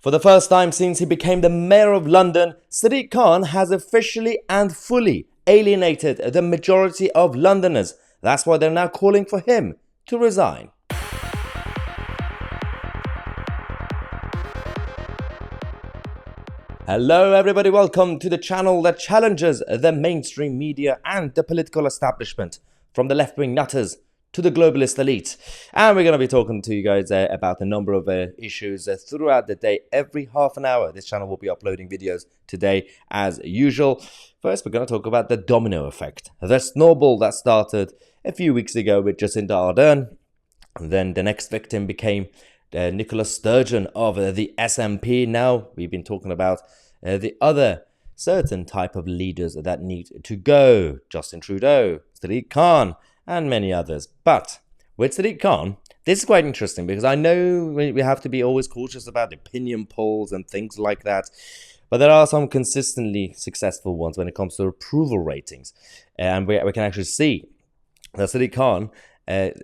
For the first time since he became the mayor of London, Sadiq Khan has officially and fully alienated the majority of Londoners. That's why they're now calling for him to resign. Hello everybody, welcome to the channel that challenges the mainstream media and the political establishment, from the left-wing nutters to the globalist elite. And we're going to be talking to you guys about a number of issues throughout the day. Every half an hour, this channel will be uploading videos today as usual. First, we're going to talk about the domino effect, the snowball that started a few weeks ago with Jacinda Ardern. And then the next victim became Nicola Sturgeon of the SNP. Now we've been talking about the other certain type of leaders that need to go. Justin Trudeau, Sadiq Khan, and many others. But with Sadiq Khan, this is quite interesting because I know we have to be always cautious about opinion polls and things like that. But there are some consistently successful ones when it comes to approval ratings. And we can actually see that Sadiq Khan,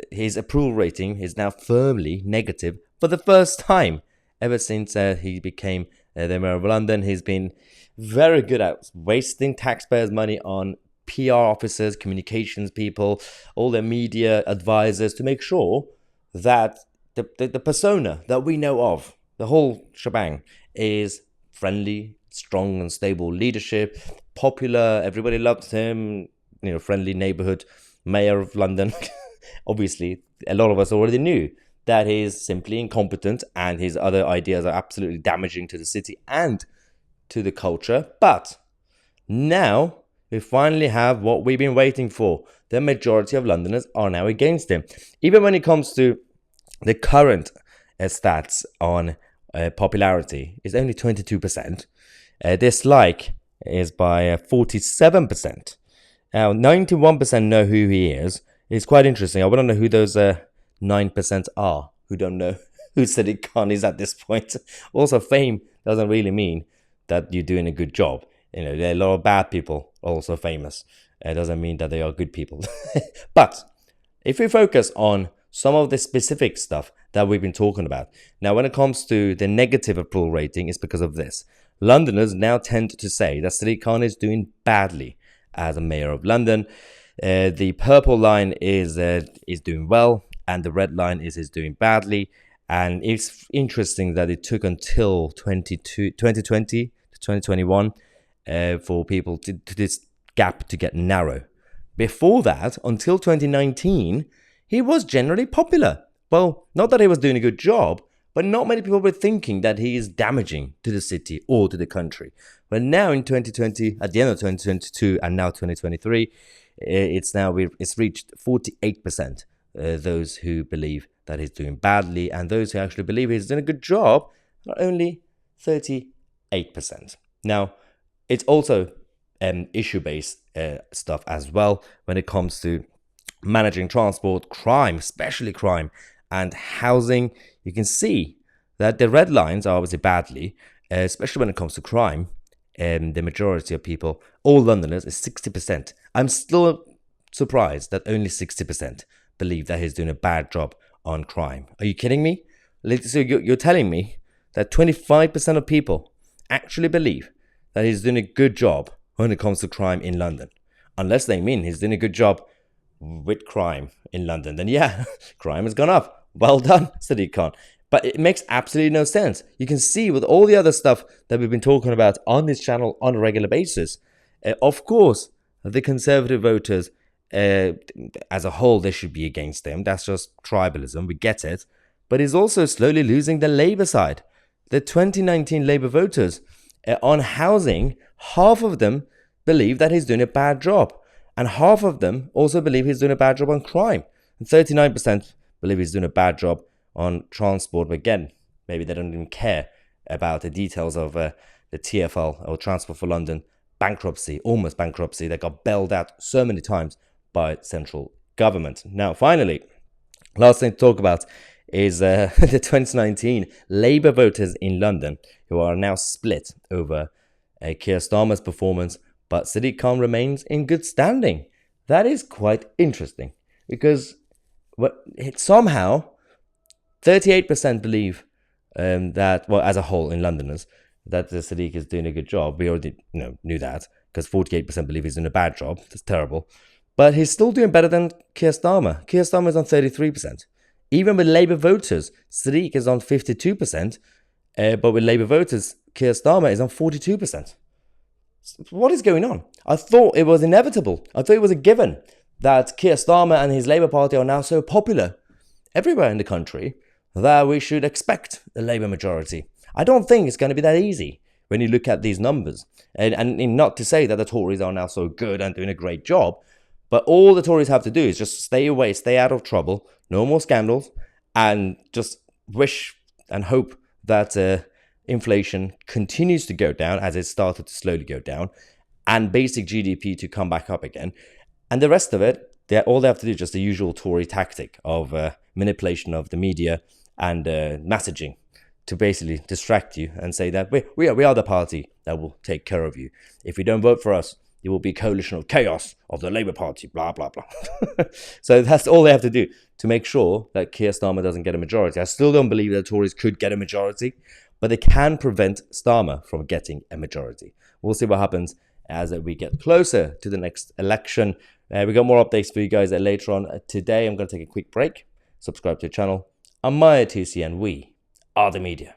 his approval rating is now firmly negative for the first time ever since he became the mayor of London. He's been very good at wasting taxpayers' money on PR officers, communications people, all the media advisors to make sure that the persona that we know of, the whole shebang, is friendly, strong and stable leadership, popular, everybody loves him, friendly neighborhood mayor of London. Obviously, a lot of us already knew that he's simply incompetent and his other ideas are absolutely damaging to the city and to the culture. But now we finally have what we've been waiting for. The majority of Londoners are now against him. Even when it comes to the current stats on popularity, it's only 22%. Dislike is by 47%. Now, 91% know who he is. It's quite interesting. I want to know who those 9% are who don't know who Sadiq Khan is at this point. Also, fame doesn't really mean that you're doing a good job. There are a lot of bad people also famous. It doesn't mean that they are good people. But if we focus on some of the specific stuff that we've been talking about. Now, when it comes to the negative approval rating, it's because of this. Londoners now tend to say that Sadiq Khan is doing badly as a mayor of London. The purple line is doing well, and the red line is doing badly. And it's interesting that it took until 2020 to 2021 for people to this gap to get narrow. Before that, until 2019, he was generally popular. Well, not that he was doing a good job, but not many people were thinking that he is damaging to the city or to the country. But now in 2020, at the end of 2022 and now 2023, it's reached 48%. Those who believe that he's doing badly, and those who actually believe he's doing a good job are only 38%. Now, it's also issue-based stuff as well when it comes to managing transport, crime, especially crime, and housing. You can see that the red lines are obviously badly, especially when it comes to crime. The majority of people, all Londoners, is 60%. I'm still surprised that only 60% believe that he's doing a bad job on crime. Are you kidding me? So you're telling me that 25% of people actually believe that he's doing a good job when it comes to crime in London. Unless they mean he's doing a good job with crime in London, then yeah, crime has gone up. Well done, Sadiq Khan. But it makes absolutely no sense. You can see with all the other stuff that we've been talking about on this channel on a regular basis, of course, the Conservative voters, as a whole, they should be against him. That's just tribalism. We get it. But he's also slowly losing the Labour side. The 2019 Labour voters on housing, half of them believe that he's doing a bad job. And half of them also believe he's doing a bad job on crime. And 39% believe he's doing a bad job on transport. But again, maybe they don't even care about the details of the TfL, or Transport for London, bankruptcy, almost bankruptcy. They got bailed out so many times by central government. Now, finally, last thing to talk about is the 2019 Labour voters in London, who are now split over Keir Starmer's performance, but Sadiq Khan remains in good standing. That is quite interesting because somehow 38% believe that, well, as a whole in Londoners, that the Sadiq is doing a good job. We already knew that, because 48% believe he's doing a bad job. That's terrible. But he's still doing better than Keir Starmer. Keir Starmer is on 33%. Even with Labour voters, Sadiq is on 52%, but with Labour voters, Keir Starmer is on 42%. What is going on? I thought it was inevitable. I thought it was a given that Keir Starmer and his Labour Party are now so popular everywhere in the country that we should expect a Labour majority. I don't think it's going to be that easy when you look at these numbers. And not to say that the Tories are now so good and doing a great job, but all the Tories have to do is just stay away, stay out of trouble, no more scandals, and just wish and hope that inflation continues to go down as it started to slowly go down, and basic GDP to come back up again. And the rest of it, all they have to do is just the usual Tory tactic of manipulation of the media and messaging to basically distract you and say that we are the party that will take care of you. If you don't vote for us, it will be a coalition of chaos of the Labour Party, blah, blah, blah. So that's all they have to do to make sure that Keir Starmer doesn't get a majority. I still don't believe that the Tories could get a majority, but they can prevent Starmer from getting a majority. We'll see what happens as we get closer to the next election. We got more updates for you guys later on today. I'm going to take a quick break. Subscribe to the channel. I'm Mahyar, Tousi, and we are the media.